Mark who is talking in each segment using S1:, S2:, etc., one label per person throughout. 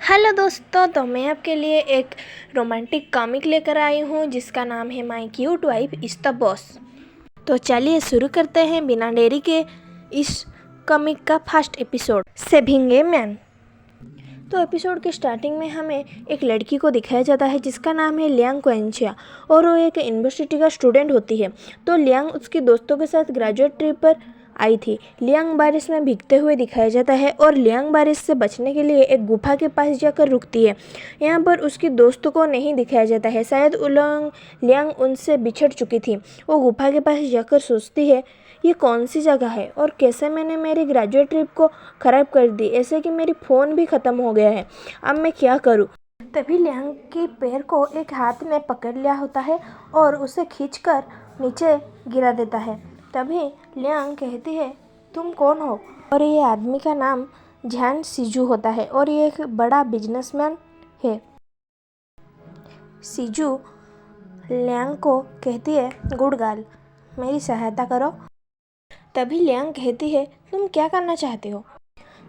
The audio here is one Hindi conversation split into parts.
S1: हेलो दोस्तों, तो मैं आपके लिए एक रोमांटिक कॉमिक लेकर आई हूँ जिसका नाम है my cute wife is the boss. तो चलिए शुरू करते हैं बिना देरी के इस कॉमिक का first episode, saving a man. तो एपिसोड के स्टार्टिंग में हमें एक लड़की को दिखाया जाता है जिसका नाम है लियांग क्वेंचिया और वो एक यूनिवर्सिटी का स्टूडेंट होती है। तो लियांग उसके दोस्तों के साथ ग्रेजुएट ट्रिप पर आई थी। लियांग बारिश में भीगते हुए दिखाया जाता है और लियांग बारिश से बचने के लिए एक गुफा के पास जाकर रुकती है। यहाँ पर उसके दोस्तों को नहीं दिखाया जाता है, शायद लियांग उनसे बिछड़ चुकी थी। वो गुफा के पास जाकर सोचती है ये कौन सी जगह है और कैसे मैंने मेरी ग्रेजुएट ट्रिप को ख़राब कर दी, ऐसे कि मेरी फ़ोन भी ख़त्म हो गया है। अब मैं क्या करूँ। तभी लियांग के पैर को एक हाथ ने पकड़ लिया होता है और उसे खींचकर नीचे गिरा देता है। तभी लियांग कहती है तुम कौन हो, और ये आदमी का नाम झैन सीजू होता है और ये एक बड़ा बिजनेसमैन है। सीजू लियांग को कहती है गुड गर्ल, मेरी सहायता करो। तभी लियांग कहती है तुम क्या करना चाहते हो।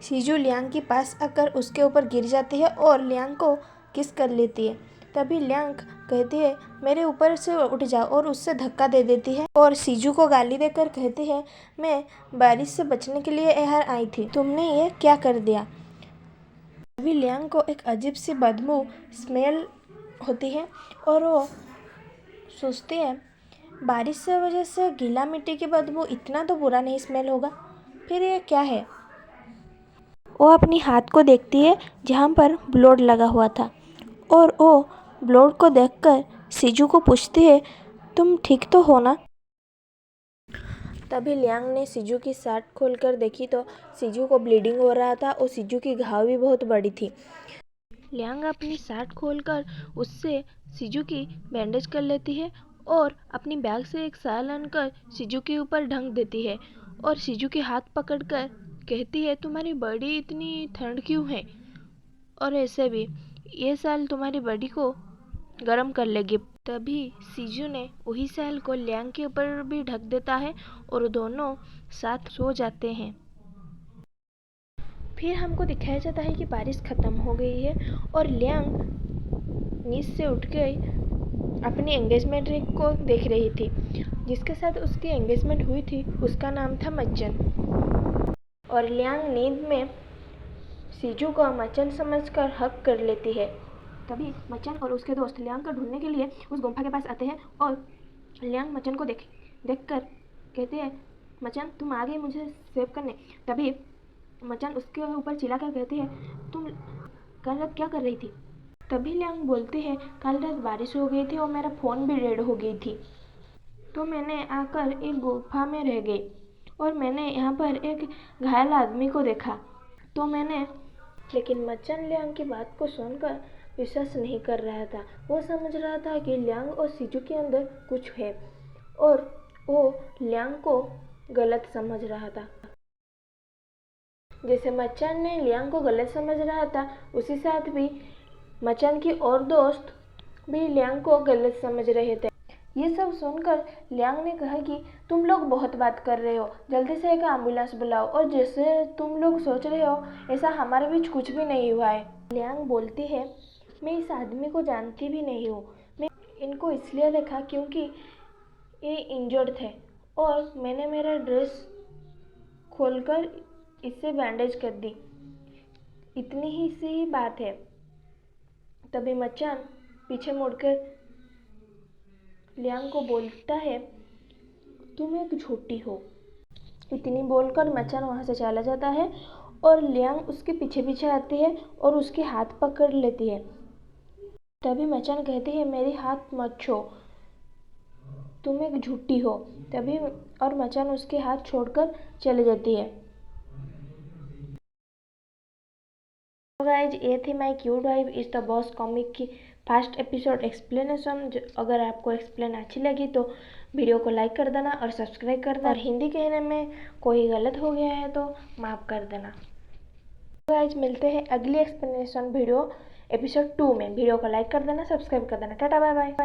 S1: सीजू लियांग के पास आकर उसके ऊपर गिर जाती है और लियांग को किस कर लेती है। तभी लियांग कहती है मेरे ऊपर से उठ जाओ और उससे धक्का दे देती है और सीजू को गाली देकर कहती है मैं बारिश से बचने के लिए यहाँ आई थी, तुमने ये क्या कर दिया। तभी लियांग को एक अजीब सी बदबू स्मेल होती है और वो सोचती है बारिश से वजह से गीला मिट्टी की बदबू इतना तो बुरा नहीं स्मेल होगा, फिर ये क्या है। वो अपनी हाथ को देखती है जहाँ पर ब्लड लगा हुआ था और वो ब्लड को देखकर सीजू को पूछती है तुम ठीक तो हो ना। तभी लियांग ने सीजू की शर्ट खोलकर देखी तो सीजू को ब्लीडिंग हो रहा था और सीजू की घाव भी बहुत बड़ी थी। लियांग अपनी शर्ट खोलकर उससे सीजू की बैंडेज कर लेती है और अपनी बैग से एक शाल आनकर सीजू के ऊपर ढंक देती है और सीजू के हाथ पकड़कर कहती है तुम्हारी बॉडी इतनी ठंड क्यों है, और ऐसे भी ये शाल तुम्हारी बॉडी को गर्म कर लेगी। तभी सीजू ने वही शाल को लियांग के ऊपर भी ढक देता है और दोनों साथ सो जाते हैं। फिर हमको दिखाया जाता है कि बारिश ख़त्म हो गई है और लियांग नींद से उठ गई अपनी एंगेजमेंट रिंग को देख रही थी। जिसके साथ उसकी एंगेजमेंट हुई थी उसका नाम था मच्चन, और लियांग नींद में सीजू को मच्चन समझकर हक कर लेती है। तभी मच्चन और उसके दोस्त लियांग को ढूंढने के लिए उस गुफा के पास आते हैं और लियांग मच्चन को देखकर कहते हैं मच्चन तुम आ गई मुझे सेव करने। तभी मच्चन उसके ऊपर चिल्लाकर कहती है तुम कल रात क्या कर रही थी। तभी लियांग बोलती है कल रात बारिश हो गई थी और मेरा फ़ोन भी डेड हो गई थी, तो मैंने आकर एक गुफा में रह गई और मैंने यहाँ पर एक घायल आदमी को देखा, तो मैंने। लेकिन मच्चन लियांग की बात को सुनकर विश्वास नहीं कर रहा था। वो समझ रहा था कि लियांग और सीजू के अंदर कुछ है और वो लियांग को गलत समझ रहा था। जैसे मच्चन ने लियांग को गलत समझ रहा था उसी साथ भी मच्चन की और दोस्त भी लियांग को गलत समझ रहे थे। ये सब सुनकर लियांग ने कहा कि तुम लोग बहुत बात कर रहे हो, जल्दी से एक एम्बुलेंस बुलाओ, और जैसे तुम लोग सोच रहे हो ऐसा हमारे बीच कुछ भी नहीं हुआ है। लियांग बोलती है मैं इस आदमी को जानती भी नहीं हूँ, मैं इनको इसलिए देखा क्योंकि ये इंजर्ड थे और मैंने मेरा ड्रेस खोलकर इससे बैंडेज कर दी, इतनी ही सी बात है। तभी मच्चन पीछे मुड़कर लियांग को बोलता है तुम एक झूठी हो। इतनी बोलकर मच्चन वहाँ से चला जाता है और लियांग उसके पीछे पीछे आती है और उसके हाथ पकड़ लेती है। तभी मच्चन कहती है मेरी हाथ मत छो, तुम एक झूठी हो। तभी और मच्चन उसके हाथ छोड़कर चले जाती है। गाइज ये थी my cute wife is the boss comic की फर्स्ट एपिसोड एक्सप्लेनेशन। अगर आपको एक्सप्लेन अच्छी लगी तो वीडियो को लाइक कर देना और सब्सक्राइब कर देना, और हिंदी कहने में कोई गलत हो गया है तो माफ़ कर देना। गाइज मिलते हैं अगली एक्सप्लेनेशन वीडियो एपिसोड 2 में। वीडियो को लाइक कर देना, सब्सक्राइब कर देना। Tata bye bye.